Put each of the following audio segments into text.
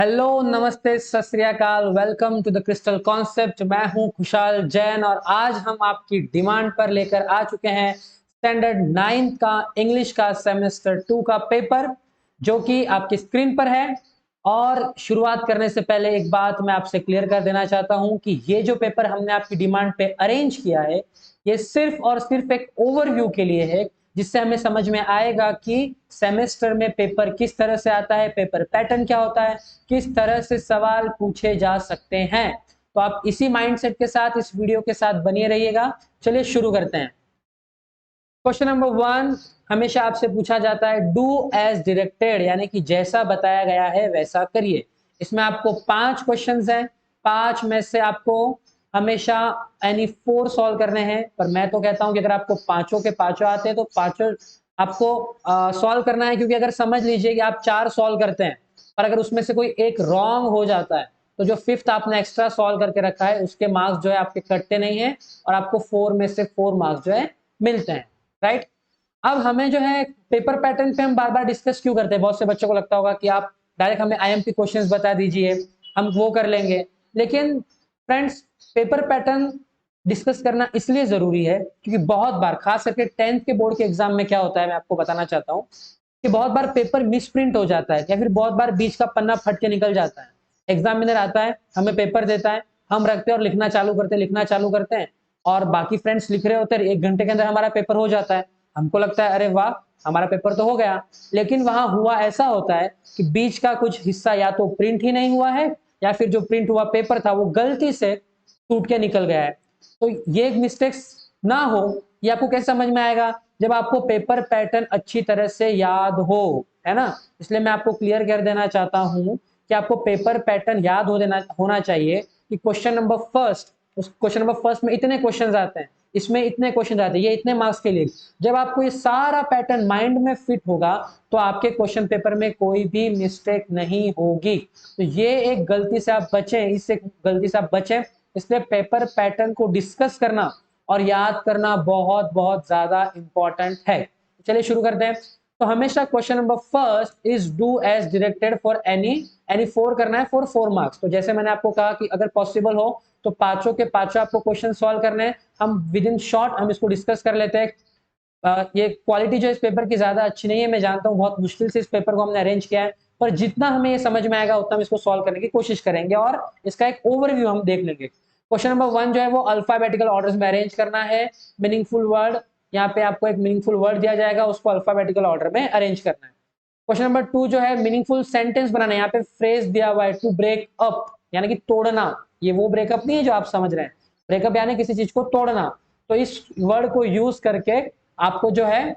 Hello, नमस्ते, सत श्री अकाल। Welcome to the crystal concept. मैं हूं खुशहाल जैन और आज हम आपकी डिमांड पर लेकर आ चुके हैं स्टैंडर्ड 9th का इंग्लिश का सेमेस्टर 2 का पेपर, जो कि आपकी स्क्रीन पर है। और शुरुआत करने से पहले एक बात मैं आपसे क्लियर कर देना चाहता हूं कि ये जो पेपर हमने आपकी डिमांड पे अरेंज किया है, ये सिर्फ और सिर्फ एक ओवरव्यू के लिए है, जिससे हमें समझ में आएगा कि सेमेस्टर में पेपर किस तरह से आता है, पेपर पैटर्न क्या होता है, किस तरह से सवाल पूछे जा सकते हैं। तो आप इसी माइंडसेट के साथ इस वीडियो के साथ बनिए रहिएगा। चलिए शुरू करते हैं। क्वेश्चन नंबर 1 हमेशा आपसे पूछा जाता है, डू एज डायरेक्टेड, यानी कि जैसा बताया गया है वैसा करिए। इसमें आपको 5 क्वेश्चंस हैं। 5 में से आपको हमेशा एनी 4 सॉल्व करने हैं, पर मैं तो कहता हूं कि अगर आपको पांचों के पांचों आते हैं तो पांचों आपको सॉल्व करना है, क्योंकि अगर समझ लीजिए कि आप 4 सॉल्व करते हैं और अगर उसमें से कोई एक रॉन्ग हो जाता है तो जो 5th आपने एक्स्ट्रा सॉल्व करके रखा है उसके मार्क्स जो है आपके कटते नहीं है और आपको 4 में से 4 मार्क्स जो है मिलते हैं। राइट। अब हमें जो है पेपर पैटर्न पे हम बार बार डिस्कस क्यों करते हैं? बहुत से बच्चों को लगता होगा कि आप डायरेक्ट हमें आईएमपी क्वेश्चंस बता दीजिए, हम वो कर लेंगे। लेकिन फ्रेंड्स, पेपर पैटर्न डिस्कस करना इसलिए जरूरी है क्योंकि बहुत बार, खास करके 10th के बोर्ड के एग्जाम में क्या होता है, मैं आपको बताना चाहता हूँ कि बहुत बार पेपर मिसप्रिंट हो जाता है या फिर बहुत बार बीच का पन्ना फट के निकल जाता है। एग्जामिनर आता है, हमें पेपर देता है, हम रखते हैं और लिखना चालू करते हैं और बाकी फ्रेंड्स लिख रहे होते हैं। 1 घंटे के अंदर हमारा पेपर हो जाता है। हमको लगता है अरे वाह, हमारा पेपर तो हो गया। लेकिन वहां हुआ ऐसा होता है कि बीच का कुछ हिस्सा या तो प्रिंट ही नहीं हुआ है या फिर जो प्रिंट हुआ पेपर था वो गलती से टूट के निकल गया है। तो ये मिस्टेक्स ना हो, ये आपको कैसे समझ में आएगा? जब आपको पेपर पैटर्न अच्छी तरह से याद हो, है ना। इसलिए मैं आपको क्लियर कर देना चाहता हूं कि आपको पेपर पैटर्न याद होना चाहिए कि क्वेश्चन नंबर फर्स्ट, उस क्वेश्चन नंबर फर्स्ट में इतने क्वेश्चन आते हैं, इसमें इतने क्वेश्चन आते हैं, ये इतने मार्क्स के लिए। जब आपको ये सारा पैटर्न माइंड में फिट होगा तो आपके क्वेश्चन पेपर में कोई भी मिस्टेक नहीं होगी। तो ये एक गलती से आप बचें, इससे गलती से आप बचें। इसलिए पेपर पैटर्न को डिस्कस करना और याद करना बहुत बहुत ज्यादा इंपॉर्टेंट है। चलिए शुरू करते हैं। तो हमेशा question number first is do as directed for any 4 करना है फॉर 4 मार्क्स। तो जैसे मैंने आपको कहा कि अगर पॉसिबल हो तो पांचों के पांचों आपको क्वेश्चन सॉल्व करने हैं। हम विद इन शॉर्ट हम इसको डिस्कस कर लेते हैं। ये क्वालिटी जो इस पेपर की ज्यादा अच्छी नहीं है, मैं जानता हूँ, बहुत मुश्किल से इस पेपर को हमने अरेंज किया है, पर जितना हमें ये समझ में आएगा उतना हम इसको सॉल्व करने की कोशिश करेंगे और इसका एक ओवरव्यू हम देख लेंगे। क्वेश्चन नंबर 1 जो है वो अल्फाबेटिकल ऑर्डर में अरेंज करना है। मीनिंगफुल वर्ड, यहाँ पे आपको एक मीनिंगफुल वर्ड दिया जाएगा, उसको अल्फाबेटिकल ऑर्डर में अरेंज करना है। क्वेश्चन नंबर 2 जो है मीनिंगफुल सेंटेंस बनाना है। यहाँ पे फ्रेज दिया हुआ है टू ब्रेक अप, यानी कि तोड़ना। ये वो ब्रेकअप नहीं है जो आप समझ रहे हैं, ब्रेकअप यानी किसी चीज को तोड़ना। तो इस वर्ड को यूज करके आपको जो है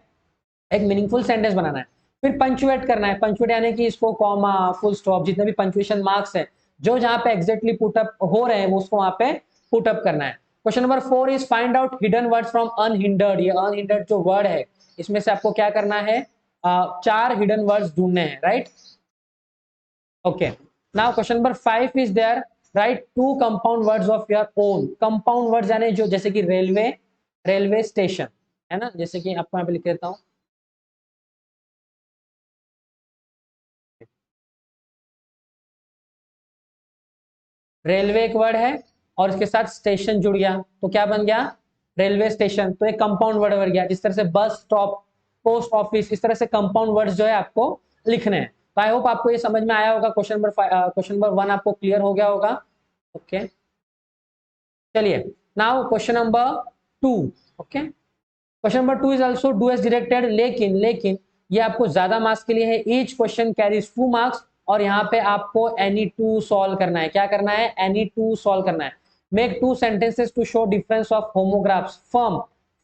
एक मीनिंगफुल सेंटेंस बनाना है। फिर पंचुएट करना है। पंचुएट यानी कि इसको कॉमा, फुल स्टॉप, जितने भी पंचुएशन मार्क्स है जो जहां पे एग्जैक्टली पुट अप हो रहे हैं वो उसको वहां पे पुट अप करना है। Question number 4 is find out hidden words from unhindered. ये अनहिंडर्ड जो वर्ड है इसमें से आपको क्या करना है, 4 हिडन वर्ड्स ढूंढने हैं। Right, okay. Now question number 5 is there, write 2 compound words of your own. Compound words यानी जो, जैसे कि रेलवे, रेलवे स्टेशन, है ना। जैसे कि आपको यहाँ पे लिख देता हूँ, रेलवे एक वर्ड है और इसके साथ स्टेशन जुड़ गया तो क्या बन गया, रेलवे स्टेशन। तो एक कंपाउंड वर्ड बन गया। जिस तरह से बस स्टॉप, पोस्ट ऑफिस, इस तरह से कंपाउंड वर्ड्स जो है आपको लिखने हैं। तो आई होप आपको ये समझ में आया होगा। क्वेश्चन नंबर 1 आपको क्लियर हो गया होगा। ओके, चलिए। Now question number 2। Okay, question number 2 is also do as directed, लेकिन ये आपको ज्यादा मार्क्स के लिए है। ईच क्वेश्चन कैरीज 2 मार्क्स और यहाँ पे आपको एनी 2 सॉल्व करना है। क्या करना है, एनी 2 सॉल्व करना है। Make 2 sentences to show difference of homographs. Firm,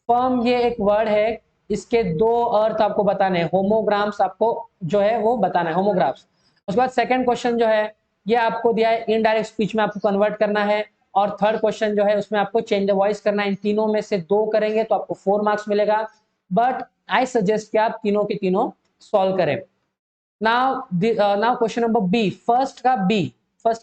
firm ये एक वर्ड है, इसके 2 अर्थ आपको बताने हैं। होमोग्राम्स आपको जो है वो बताना है, होमोग्राफ्स। उसके बाद सेकंड क्वेश्चन जो है ये आपको दिया है, इनडायरेक्ट स्पीच में आपको कन्वर्ट करना है। और थर्ड क्वेश्चन जो है उसमें आपको चेंज द वॉइस करना है। इन तीनों में से 2 करेंगे तो आपको 4 मार्क्स मिलेगा। बट आई सजेस्ट कि आप तीनों के तीनों सॉल्व करें। Now question number B, first का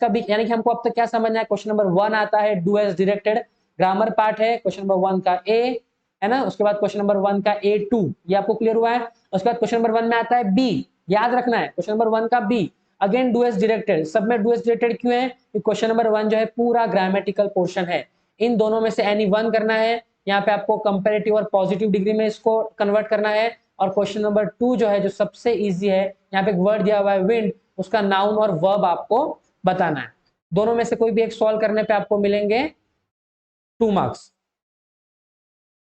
बी यानी कि हमको अब तक क्या समझना है। क्वेश्चन नंबर 1 आता है do as directed, grammar part है। क्वेश्चन नंबर 1 का ए, है ना। उसके बाद क्वेश्चन नंबर 1 का A2, ये आपको क्लियर हुआ है। उसके बाद क्वेश्चन नंबर 1 में आता है बी, याद रखना है क्वेश्चन नंबर 1 का B. Again do as directed, सब में डू एज डायरेक्टेड क्यों है? क्वेश्चन नंबर 1 जो है पूरा ग्रामेटिकल पोर्शन है, इन दोनों में से एनी वन करना है। यहाँ पे आपको कंपैरेटिव और पॉजिटिव डिग्री में इसको कन्वर्ट करना है। और क्वेश्चन नंबर 2 जो है, जो सबसे इजी है, यहाँ पे एक वर्ड दिया हुआ है विंड, उसका नाउन और वर्ब आपको बताना है। दोनों में से कोई भी एक सॉल्व करने पे आपको मिलेंगे 2 मार्क्स।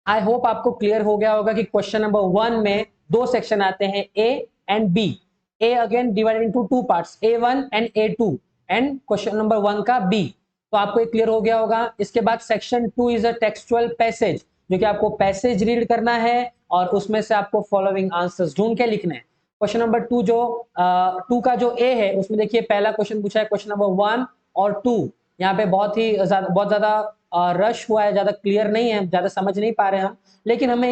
आई होप आपको क्लियर हो गया होगा कि क्वेश्चन नंबर 1 में 2 सेक्शन आते हैं, A and B. A again divided into 2 parts, A1 and A2, and question number 1 का बी। तो आपको ये क्लियर हो गया होगा। इसके बाद section 2 is a textual passage, जो कि आपको पैसेज रीड करना है और उसमें से आपको फॉलोइंग आंसर्स ढूंढ के लिखने हैं। क्वेश्चन नंबर 2 जो 2 का जो ए है, उसमें देखिए पहला क्वेश्चन पूछा है क्वेश्चन नंबर 1 और 2। यहाँ पे बहुत ज्यादा रश हुआ है, ज्यादा क्लियर नहीं है, ज्यादा समझ नहीं पा रहे हम, लेकिन हमें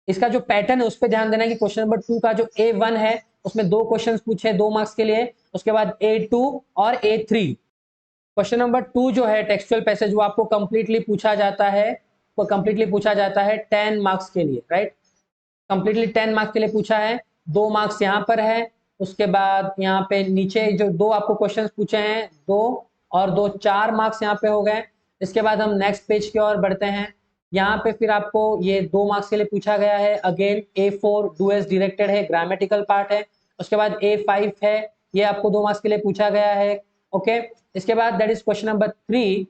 इसका जो पैटर्न है उस पर ध्यान देना है कि क्वेश्चन नंबर 2 का जो A1 है उसमें 2 क्वेश्चंस पूछे 2 मार्क्स के लिए, उसके बाद A2 और A3। क्वेश्चन नंबर 2 जो है टेक्सचुअल पैसेज, वो आपको कंप्लीटली पूछा जाता है, 10 मार्क्स के लिए, राइट? कंप्लीटली 10 मार्क्स के लिए पूछा है। 2 मार्क्स यहाँ पर है, उसके बाद यहाँ पे नीचे जो 2 आपको क्वेश्चंस पूछे हैं, 2 और 2, 4 मार्क्स यहाँ पे हो गए। इसके बाद हम नेक्स्ट पेज की ओर बढ़ते हैं। यहाँ पे फिर आपको ये 2 मार्क्स के लिए पूछा गया है। Again A4 do as directed है, ग्रामेटिकल पार्ट है। उसके बाद A5 है, ये आपको 2 मार्क्स के लिए पूछा गया है। ओके, इसके बाद that is question number 3,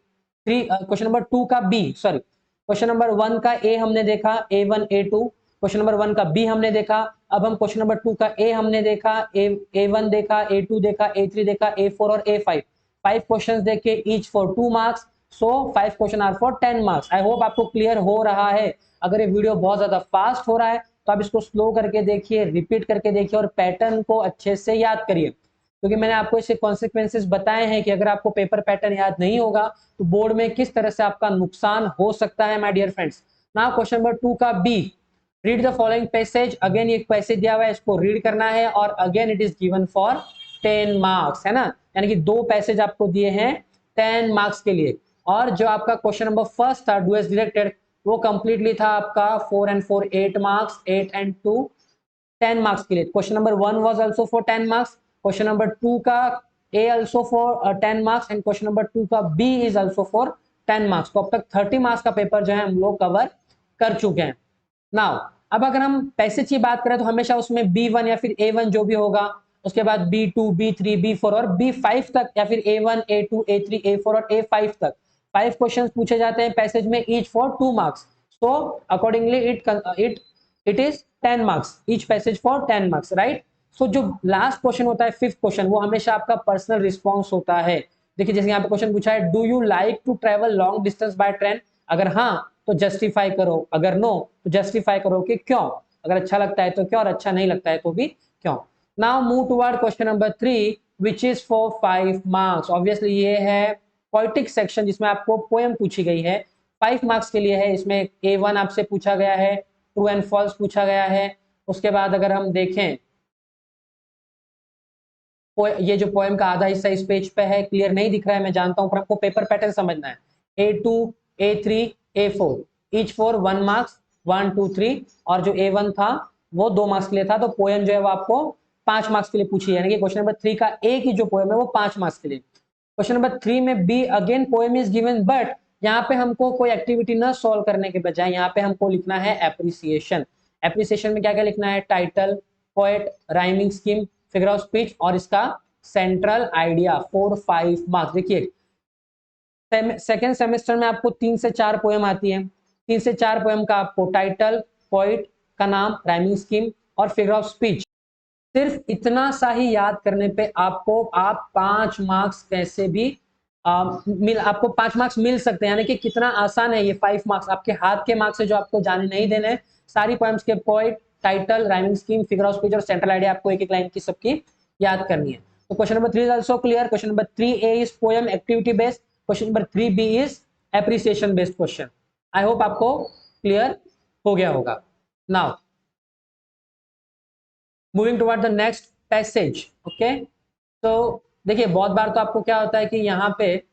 question number 2 का बी, सॉरी, क्वेश्चन नंबर 1 का ए हमने देखा, A1 A2, क्वेश्चन नंबर 1 का बी हमने देखा। अब हम क्वेश्चन नंबर 2 का ए हमने देखा, A1 देखा, A2 देखा, A3 देखा, A4 और A5, 5 क्वेश्चंस देखे, each for 2 marks, so 5 question are for 10 marks. I hope आपको क्लियर हो रहा है। अगर ये वीडियो बहुत ज्यादा फास्ट हो रहा है तो आप इसको स्लो करके देखिए, रिपीट करके देखिए और पैटर्न को अच्छे से याद करिए, क्योंकि मैंने आपको इसके कॉन्सिक्वेंसेस बताए हैं कि अगर आपको पेपर पैटर्न याद नहीं होगा तो बोर्ड में किस तरह से आपका नुकसान हो सकता है, my dear friends. Now question number 2 का B, read the following passage. Again एक पैसेज दिया हुआ है, इसको रीड करना है और again it is given for 10 marks, है ना? यानी कि 2 पैसेज आपको दिए हैं 10 मार्क्स के लिए। और जो आपका क्वेश्चन नंबर फर्स्ट था, डू एज डायरेक्टेड, वो कंप्लीटली था आपका 4 and 4 8 मार्क्स, 8 and 2 10 मार्क्स के लिए। Question number 1 was also for 10 marks, question number 2 का A also for 10 marks and question number 2 का B is also for 10 marks. तो अब तक 30 मार्क्स का पेपर जो है हम लोग कवर कर चुके हैं। नाउ अब अगर हम पैसेज की बात करें तो हमेशा उसमें B1 या फिर A1 जो भी होगा, उसके बाद B2 B3 B4 और B5 तक, या फिर A1 A2 A3 A4 और A5 तक 5 क्वेश्चंस पूछे जाते हैं पैसेज में, each for 2 marks. So accordingly it is 10 marks, each passage for 10 marks, right? So जो लास्ट क्वेश्चन होता है, 5th क्वेश्चन, वो हमेशा आपका पर्सनल रिस्पॉन्स होता है। देखिए जैसे यहाँ पे क्वेश्चन पूछा है, do you like to travel long distance by train? अगर हाँ तो जस्टिफाई करो, अगर नो तो जस्टिफाई करो कि क्यों। अगर अच्छा लगता है तो क्यों, और अच्छा नहीं लगता है तो भी क्यों। Now move toward question number 3 which is for 5 marks. Obviously ये है पोएटिक सेक्शन, जिसमें आपको पोएम पूछी गई है, 5 मार्क्स के लिए है। इसमें A1 आपसे पूछा गया है, ट्रू एंड फॉल्स पूछा गया है। उसके बाद अगर हम देखें, ये जो पोएम का आधा हिस्सा इस पेज पे है, क्लियर नहीं दिख रहा है मैं जानता हूं, पर आपको पेपर पैटर्न समझना है। A2 A3 A4 each for 1 marks, 1 2 3, और जो A1 था वो 2 मार्क्स के लिए था। तो पोएम जो है वो आपको 5 मार्क्स के लिए पूछी है, यानी कि क्वेश्चन नंबर 3 का ए की जो पोएम है वो 5 मार्क्स के लिए। क्वेश्चन नंबर 3 में B, again poem is given, but यहाँ पे हमको कोई एक्टिविटी ना सॉल्व करने के बजाय यहाँ पे हमको लिखना है एप्रिसिएशन। एप्रिसिएशन में क्या क्या लिखना है? Title, poet, rhyming scheme, figure of speech और इसका सेंट्रल आइडिया, 4-5 मार्क्स। देखिए सेकेंड सेमेस्टर में आपको 3 से 4 पोएम आती है, 3 से 4 पोएम का आपको टाइटल, पोइट का नाम, राइमिंग स्कीम और फिगर ऑफ स्पीच, सिर्फ इतना सा ही याद करने पे आपको 5 मार्क्स कैसे भी आपको 5 मार्क्स मिल सकते हैं। यानी कि कितना आसान है ये 5 मार्क्स, आपके हाथ के मार्क्स है जो आपको जाने नहीं देने। सारी पोएम्स के poet, title, rhyming scheme, figure of speech और सेंट्रल आइडिया आपको एक एक लाइन की सबकी याद करनी है। तो question number 3 is also clear. Question number 3A is poem activity based, question number 3B is appreciation based question. I hope आपको क्लियर हो गया होगा। Now moving toward the next passage. Okay, तो देखिए बहुत बार तो आपको क्या होता है कि यहाँ पे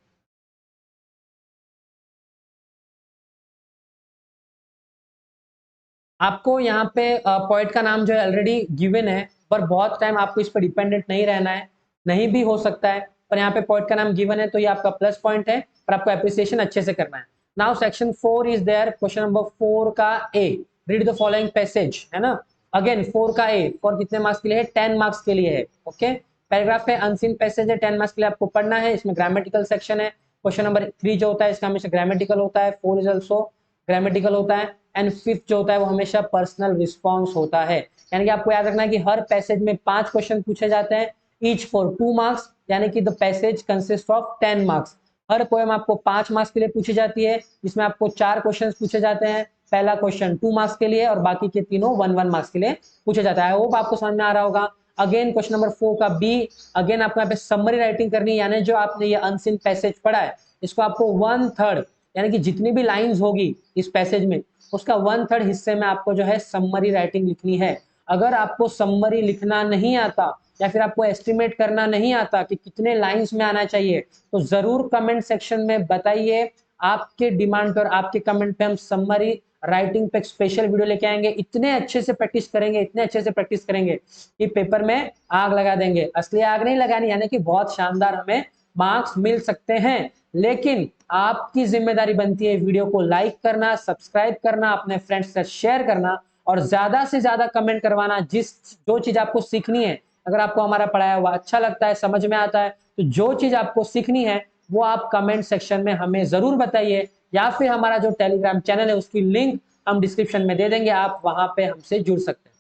आपको यहाँ पे पोएट का नाम जो है ऑलरेडी गिवन है, पर बहुत टाइम आपको इस पर डिपेंडेंट नहीं रहना है, नहीं भी हो सकता है, पर यहाँ पे पॉइंट का नाम गिवन है तो ये आपका प्लस पॉइंट है, पर आपको एप्रिसिएशन अच्छे से करना है। Now section 4 is there, question number 4 का A, read the following passage, है ना। अगेन 4 का ए फॉर कितने मार्क्स के लिए है, 10 मार्क्स के लिए है। ओके, पैराग्राफ है, अनसीन पैसेज है, 10 मार्क्स के लिए आपको पढ़ना है। इसमें ग्रामेटिकल सेक्शन है। क्वेश्चन नंबर 3 जो होता है इसका हमेशा ग्रामेटिकल होता है, 4 इज ऑल्सो ग्रामेटिकल होता है, एंड 5th जो होता है वो हमेशा पर्सनल रिस्पॉन्स होता है। यानी कि आपको याद रखना है कि हर पैसेज में 5 क्वेश्चन पूछे जाते हैं, ईच फॉर 2 मार्क्स, यानी कि the passage consist of 10 marks. Her poem आपको 5 मार्क्स के लिए पूछी जाती है, जिसमें आपको 4 क्वेश्चन पूछे जाते हैं। पहला क्वेश्चन 2 मार्क्स के लिए और बाकी के तीनों 1-1 मार्क्स के लिए पूछे जाता है। आई होप आपको समझ में आ रहा होगा। अगेन क्वेश्चन नंबर 4 का बी, अगेन आपको यहाँ पे समरी राइटिंग करनी है, यानी जो आपने ये अनसीन पैसेज पढ़ा है इसको आपको 1/3, यानी कि जितनी भी लाइंस होगी इस पैसेज में उसका 1/3 हिस्से में आपको जो है समरी राइटिंग लिखनी है। अगर आपको समरी लिखना नहीं आता या फिर आपको एस्टिमेट करना नहीं आता कि कितने लाइंस में आना चाहिए, तो जरूर कमेंट सेक्शन में बताइए। आपके डिमांड पर, आपके कमेंट पे हम समरी राइटिंग पे स्पेशल वीडियो लेके आएंगे। इतने अच्छे से प्रैक्टिस करेंगे, इतने अच्छे से प्रैक्टिस करेंगे कि पेपर में आग लगा देंगे। असली आग नहीं लगानी, यानी कि बहुत शानदार हमें मार्क्स मिल सकते हैं। लेकिन आपकी जिम्मेदारी बनती है वीडियो को लाइक करना, सब्सक्राइब करना, अपने फ्रेंड्स से शेयर करना और ज्यादा से ज्यादा कमेंट करवाना। जो चीज आपको सीखनी है, अगर आपको हमारा पढ़ाया हुआ अच्छा लगता है, समझ में आता है, तो जो चीज आपको सीखनी है वो आप कमेंट सेक्शन में हमें जरूर बताइए, या फिर हमारा जो टेलीग्राम चैनल है उसकी लिंक हम डिस्क्रिप्शन में दे देंगे, आप वहां पे हमसे जुड़ सकते हैं।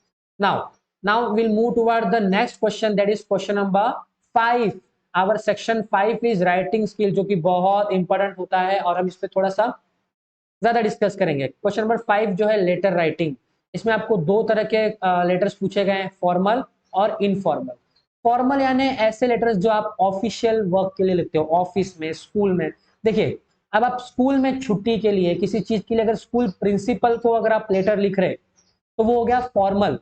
Now will move toward the next question, that is question number 5। Our section 5 is writing skill, जो कि बहुत इंपॉर्टेंट होता है और हम इस पे थोड़ा सा ज्यादा डिस्कस करेंगे। क्वेश्चन नंबर 5 जो है लेटर राइटिंग, इसमें आपको 2 तरह के लेटर्स पूछे गए हैं, फॉर्मल और इनफॉर्मल। फॉर्मल यानी ऐसे लेटर्स जो आप ऑफिशियल वर्क के लिए लिखते हो, ऑफिस में, स्कूल में। देखिए, अब आप स्कूल में छुट्टी के लिए, किसी चीज के लिए अगर स्कूल प्रिंसिपल को अगर आप लेटर लिख रहे तो वो हो गया फॉर्मल।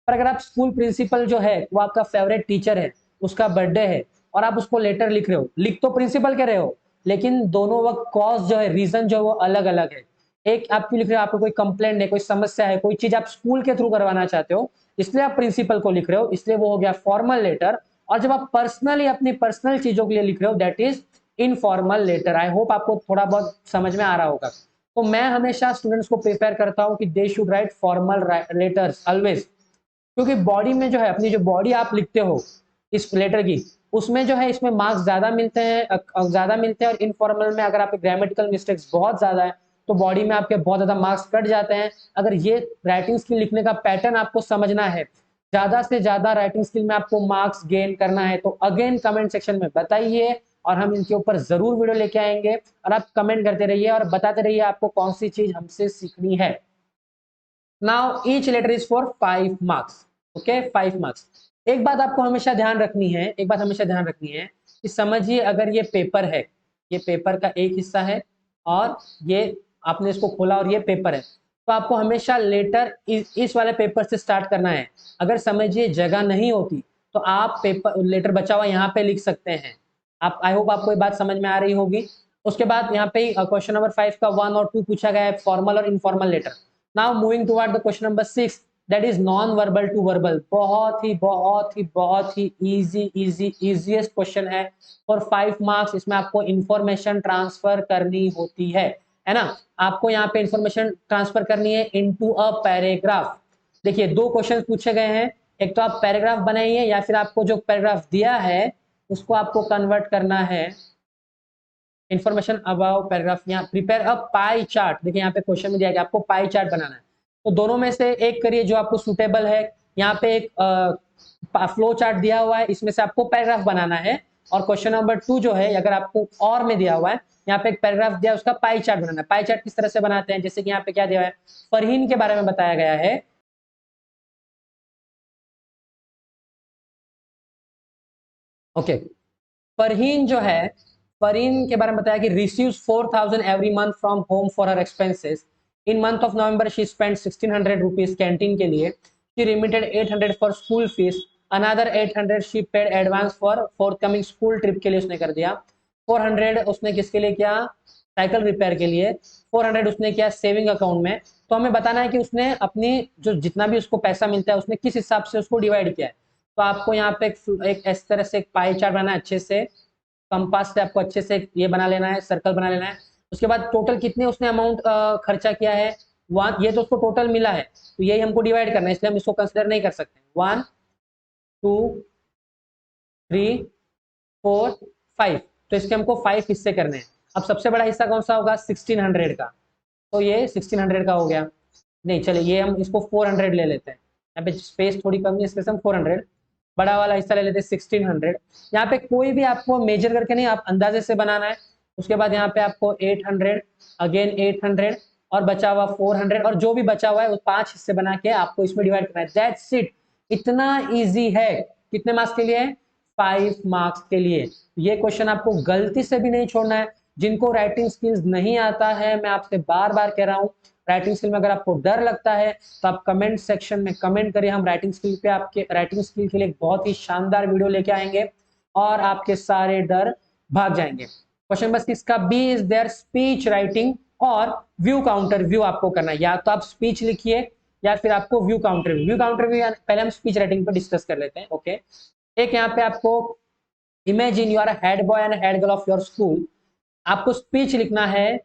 पर अगर आप स्कूल प्रिंसिपल जो है वो आपका फेवरेट टीचर है, उसका बर्थडे है और आप उसको लेटर लिख रहे हो, लिख तो प्रिंसिपल के रहे हो, लेकिन दोनों वक्त कॉज जो है, रीजन जो है वो अलग अलग है। एक आप क्यों लिख रहे हो, आपको कोई कंप्लेंट है, कोई समस्या है, कोई चीज आप स्कूल के थ्रू करवाना चाहते हो, इसलिए आप प्रिंसिपल को लिख रहे हो, इसलिए वो हो गया फॉर्मल लेटर। और जब आप पर्सनली अपनी पर्सनल चीजों के लिए लिख रहे हो, that is informal letter. I hope आपको थोड़ा बहुत समझ में आ रहा होगा। तो मैं हमेशा स्टूडेंट्स को प्रिपेयर करता हूँ कि they should write formal letters always, क्योंकि बॉडी में जो है, अपनी जो बॉडी आप लिखते हो इस लेटर की, उसमें जो है इसमें मार्क्स ज्यादा मिलते हैं, और इनफॉर्मल में अगर आपके ग्रामेटिकल मिस्टेक्स बहुत ज्यादा है तो बॉडी में आपके बहुत ज्यादा मार्क्स कट जाते हैं। अगर ये राइटिंग स्किल लिखने का पैटर्न आपको समझना है, ज्यादा से ज्यादा राइटिंग स्किल में आपको मार्क्स गेन करना है, तो अगेन कमेंट सेक्शन में बताइए और हम इनके ऊपर जरूर वीडियो लेके आएंगे। और आप कमेंट करते रहिए और बताते रहिए आपको कौन सी चीज हमसे सीखनी है। Now each letter is for 5 marks. Okay, 5 marks. एक बात आपको हमेशा ध्यान रखनी है, एक बात हमेशा ध्यान रखनी है कि समझिए, अगर ये पेपर है, ये पेपर का एक हिस्सा है और ये आपने इसको खोला और ये पेपर है, तो आपको हमेशा लेटर इस वाले पेपर से स्टार्ट करना है। अगर समझिए जगह नहीं होती तो आप पेपर लेटर बचा हुआ यहाँ पे लिख सकते हैं। आप, आई होप आपको ये बात समझ में आ रही होगी। उसके बाद यहाँ पे क्वेश्चन नंबर 5 का 1 और 2 पूछा गया है, फॉर्मल और informal letter. Now moving toward the question number 6, that is non verbal to verbal. बहुत ही इजीएस्ट क्वेश्चन है फॉर 5 मार्क्स। इसमें आपको इंफॉर्मेशन ट्रांसफर करनी होती है ना। आपको यहाँ पे इंफॉर्मेशन ट्रांसफर करनी है इनटू अ पैराग्राफ। देखिए, 2 क्वेश्चन पूछे गए हैं, एक तो आप पैराग्राफ बनाइए या फिर आपको जो पैराग्राफ दिया है उसको आपको कन्वर्ट करना है इंफॉर्मेशन अबाउट पैराग्राफ। यहाँ प्रिपेयर अ पाई चार्ट, देखिए यहाँ पे क्वेश्चन में दिया गया आपको पाई चार्ट बनाना है, तो दोनों में से एक करिए जो आपको सुटेबल है। यहाँ पे एक फ्लो चार्ट दिया हुआ है, इसमें से आपको पैराग्राफ बनाना है। और क्वेश्चन नंबर 2 जो है, अगर आपको और में दिया हुआ है, यहाँ पे एक पैराग्राफ दिया है, उसका पाई चार्ट बनाना है। पाई चार्ट किस तरह से बनाते हैं, जैसे कि यहाँ पे क्या दिया है, फरहीन के बारे में बताया गया है। ओके, फरहीन जो है, फरहीन के बारे में बताया कि receives 4,000 every month from home for her expenses. In month of November she spend 1,600 rupees canteen के लिए। She remitted 800 for school fees, another 800 she paid advance for forthcoming school trip के लिए उसने कर दिया। 400 उसने किसके लिए किया, साइकिल रिपेयर के लिए। 400 उसने किया सेविंग अकाउंट में। तो हमें बताना है कि उसने अपनी जो जितना भी उसको पैसा मिलता है उसने किस हिसाब से उसको डिवाइड किया है। तो आपको यहाँ पे एक इस तरह से एक पाई चार्ट बनाना है, अच्छे से कंपास से आपको अच्छे से ये बना लेना है, सर्कल बना लेना है। उसके बाद टोटल कितने उसने अमाउंट खर्चा किया है, वन, ये तो उसको टोटल मिला है, तो यही हमको डिवाइड करना है, इसलिए हम इसको कंसिडर नहीं कर सकते। 1 2 3 4 5, तो इसके हमको 5 हिस्से करने हैं। अब सबसे बड़ा हिस्सा कौन सा होगा, 1600 का, तो ये 1600 का हो गया। नहीं चलिए ये हम इसको 400 ले लेते हैं, यहाँ पे स्पेस थोड़ी कम है इसलिए हम 400, बड़ा वाला हिस्सा ले लेते हैं 1600। यहाँ पे कोई भी आपको मेजर करके नहीं, आप अंदाजे से बनाना है। उसके बाद यहाँ पे आपको 800, अगेन 800 और बचा हुआ 400, और जो भी बचा हुआ है वो 5 हिस्से बना के आपको इसमें डिवाइड करना है। दैट्स इट, इतना इजी है। कितने मार्क्स के लिए, 5 मार्क्स के लिए। ये क्वेश्चन आपको गलती से भी नहीं छोड़ना है। जिनको राइटिंग स्किल्स नहीं आता है, मैं आपसे बार बार कह रहा हूँ, राइटिंग स्किल में अगर आपको डर लगता है तो आप कमेंट सेक्शन में कमेंट करिए, हम राइटिंग स्किल पे आपके राइटिंग स्किल के लिए एक बहुत ही शानदार वीडियो लेके आएंगे और आपके सारे डर भाग जाएंगे। क्वेश्चन नंबर 6 का B is there speech writing और व्यू काउंटर व्यू आपको करना है। या तो आप स्पीच लिखिए या फिर आपको व्यू काउंटर व्यू पहले हम स्पीच राइटिंग पे डिस्कस कर लेते हैं। ओके, एक यहाँ पे आपको imagine you are head boy and head girl of your school, आपको स्पीच लिखना है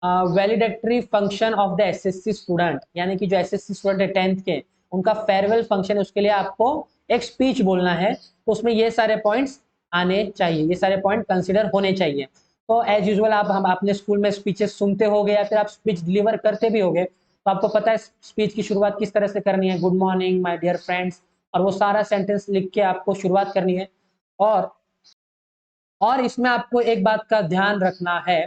valedictory function of the SSC student, यानी कि जो एसएससी स्टूडेंट है 10th के, उनका फेयरवेल फंक्शन है, उसके लिए आपको एक स्पीच बोलना है। तो उसमें ये सारे पॉइंट्स आने चाहिए, ये सारे पॉइंट कंसिडर होने चाहिए। तो एज यूजुअल आप हम अपने स्कूल में स्पीचेस सुनते होगे या फिर आप स्पीच डिलीवर करते भी होगे, तो आपको पता है स्पीच की शुरुआत किस तरह से करनी है, good morning my dear friends, और वो सारा सेंटेंस लिख के आपको शुरुआत करनी है। और इसमें आपको एक बात का ध्यान रखना है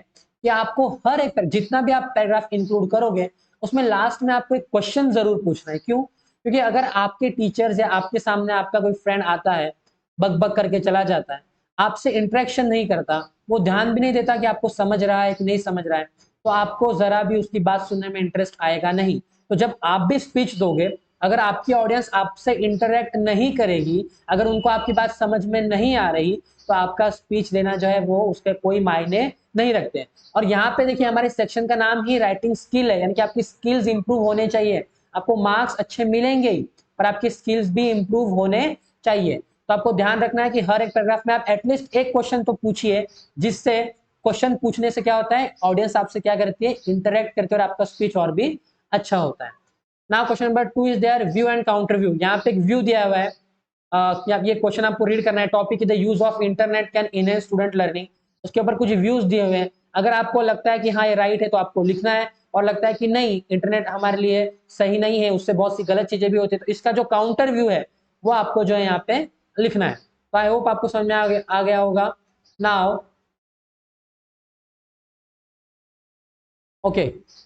कि आपको हर एक जितना भी आप पैराग्राफ इंक्लूड करोगे उसमें लास्ट में आपको एक क्वेश्चन जरूर पूछना है। क्यों? क्योंकि अगर आपके टीचर्स या आपके सामने आपका कोई फ्रेंड आता है, बक बक करके चला जाता है, आपसे इंटरेक्शन नहीं करता, वो ध्यान भी नहीं देता कि आपको समझ रहा है कि नहीं समझ रहा है, तो आपको जरा भी उसकी बात सुनने में इंटरेस्ट आएगा नहीं। तो जब आप भी स्पीच दोगे, अगर आपकी ऑडियंस आपसे इंटरेक्ट नहीं करेगी, अगर उनको आपकी बात समझ में नहीं आ रही, तो आपका स्पीच देना जो है वो उसके कोई मायने नहीं रखते। और यहाँ पे देखिए हमारे सेक्शन का नाम ही राइटिंग स्किल है, यानी कि आपकी स्किल्स इंप्रूव होने चाहिए। आपको मार्क्स अच्छे मिलेंगे ही, पर आपकी स्किल्स भी इंप्रूव होने चाहिए। तो आपको ध्यान रखना है कि हर एक पैराग्राफ में आप एटलीस्ट एक क्वेश्चन तो पूछिए, जिससे क्वेश्चन पूछने से क्या होता है, ऑडियंस आपसे क्या करती है, इंटरेक्ट करती है और आपका स्पीच और भी अच्छा होता है। Now question number 2 is there view and counter view. यहाँ पे एक व्यू दिया हुआ है, ये क्वेश्चन आपको रीड करना है। Topic is the use of internet can enhance student learning. उसके ऊपर कुछ व्यूज दिए हुए हैं, अगर आपको लगता है कि हाँ ये राइट है तो आपको लिखना है, और लगता है कि नहीं इंटरनेट हमारे लिए सही नहीं है, उससे बहुत सी गलत चीजें भी होती है, तो इसका जो काउंटर व्यू है वो आपको जो है यहाँ पे लिखना है। तो आई होप आपको समझ में आ गया होगा। Now okay,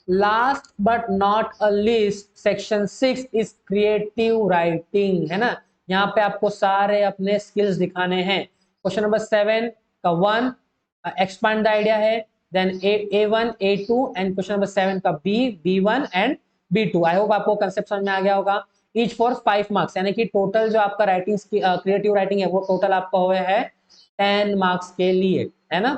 last but not a least, section 6 is creative writing, है ना। यहाँ पे आपको सारे अपने स्किल्स दिखाने हैं। क्वेश्चन नंबर 7 का 1 एक्सपांड द आइडिया है, then A1 A2 and question number 7 का B1 and B2। I hope आपको कंसेप्ट समझ में आ गया होगा। ईच फॉर 5 मार्क्स, यानी कि टोटल जो आपका राइटिंग क्रिएटिव राइटिंग है वो टोटल आपका हुआ है 10 मार्क्स के लिए, है ना।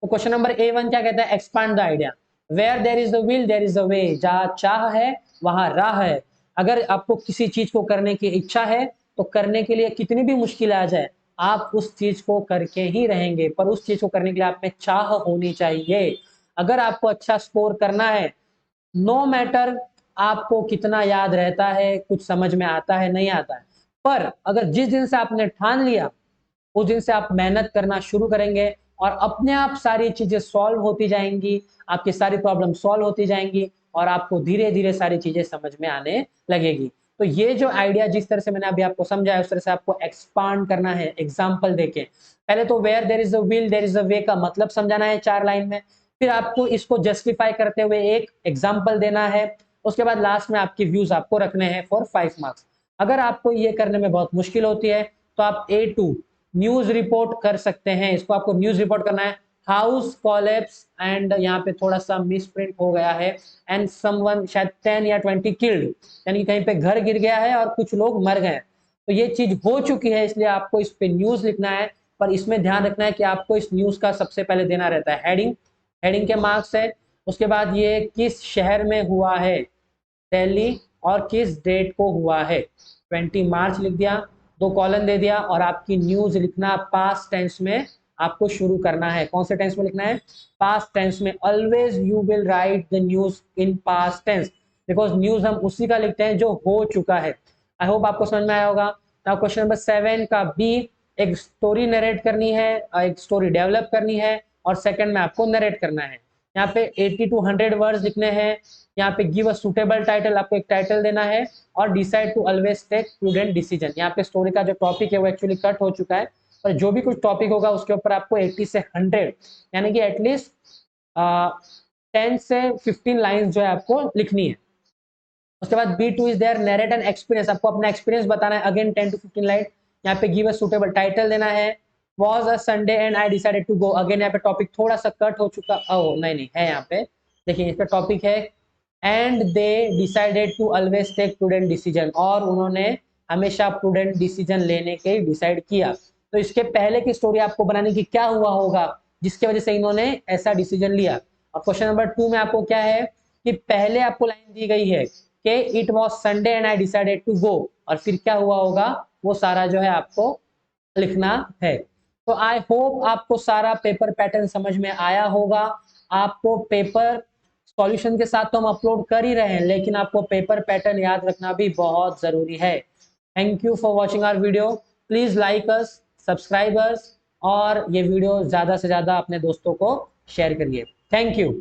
तो क्वेश्चन नंबर A1 क्या कहता है, expand the idea. Where there is the will there is the way, जहां चाह है वहां राह है। अगर आपको किसी चीज को करने की इच्छा है तो करने के लिए कितनी भी मुश्किल आ जाए, आप उस चीज को करके ही रहेंगे, पर उस चीज को करने के लिए आप में चाह होनी चाहिए। अगर आपको अच्छा स्कोर करना है, नो मैटर आपको कितना याद रहता है, कुछ समझ में आता है नहीं आता है, पर अगर जिस दिन से आपने ठान लिया उस दिन से आप मेहनत करना शुरू करेंगे और अपने आप सारी चीजें सॉल्व होती जाएंगी, आपकी सारी प्रॉब्लम सॉल्व होती जाएंगी और आपको धीरे धीरे सारी चीजें समझ में आने लगेगी। तो ये जो आइडिया जिस तरह से मैंने अभी आपको समझाया उस तरह से आपको एक्सपांड करना है एग्जाम्पल देके। पहले तो where there is a will there is a way का मतलब समझाना है 4 लाइन में, फिर आपको इसको जस्टिफाई करते हुए एक एग्जाम्पल देना है, उसके बाद लास्ट में आपकी व्यूज आपको रखने हैं फॉर 5 मार्क्स। अगर आपको ये करने में बहुत मुश्किल होती है तो आप A2 न्यूज रिपोर्ट कर सकते हैं। इसको आपको न्यूज रिपोर्ट करना है, हाउस कोलैप्स एंड यहाँ पे थोड़ा सा मिस प्रिंट हो गया है, एंड समवन शायद 10 या 20 किल्ड, यानी कहीं पे घर गिर गया है और कुछ लोग मर गए। तो ये चीज हो चुकी है, इसलिए आपको इस पे न्यूज लिखना है। पर इसमें ध्यान रखना है कि आपको इस न्यूज का सबसे पहले देना रहता है हेडिंग, हेडिंग के मार्क्स है। उसके बाद ये किस शहर में हुआ है, दिल्ली, और किस डेट को हुआ है, 20 मार्च लिख दिया। 2 कॉलन दे दिया और आपकी न्यूज लिखना पास्ट टेंस में आपको शुरू करना है। कौन से टेंस में लिखना है? पास्ट टेंस में। Always you will write the news in past tense, because news हम उसी का लिखते हैं जो हो चुका है। आई होप आपको समझ में आया होगा। नाउ क्वेश्चन नंबर 7 का बी, एक स्टोरी नरेट करनी है, एक स्टोरी डेवलप करनी है और सेकंड में आपको नरेट करना है। यहाँ पे 80 to 100 वर्ड्स लिखने हैं। यहाँ पे गिव अ सुटेबल टाइटल, आपको एक टाइटल देना है और decide to always take prudent decision. यहाँ पे स्टोरी का जो टॉपिक है वो एक्चुअली कट हो चुका है, पर जो भी कुछ टॉपिक होगा उसके ऊपर आपको 80 से 100 यानी कि एटलीस्ट 10 से 15 लाइंस जो है आपको लिखनी है। उसके बाद B2 is there narrate an experience, आपको अपना एक्सपीरियंस बताना है, अगेन 10 to 15 लाइन। यहाँ पे गिव अ सुटेबल टाइटल देना है। Was a Sunday and I decided to go, again यहाँ पे टॉपिक थोड़ा सा कट हो चुका, नहीं है यहाँ पे, देखिए इसका टॉपिक है and they decided to always take prudent decision, और उन्होंने हमेशा प्रूडेंट डिसीजन लेने के डिसाइड किया। तो इसके पहले की स्टोरी आपको बनाने की क्या हुआ होगा जिसकी वजह से इन्होंने ऐसा डिसीजन लिया। और क्वेश्चन नंबर 2 में आपको क्या है कि पहले आपको लाइन दी गई है कि it was Sunday and I decided to go, और फिर क्या हुआ होगा वो सारा जो है आपको लिखना है। तो आई होप आपको सारा पेपर पैटर्न समझ में आया होगा। आपको पेपर सॉल्यूशन के साथ तो हम अपलोड कर ही रहे हैं, लेकिन आपको पेपर पैटर्न याद रखना भी बहुत जरूरी है। Thank you for watching our video. Please like us, subscribe us, और ये वीडियो ज्यादा से ज्यादा अपने दोस्तों को शेयर करिए। Thank you.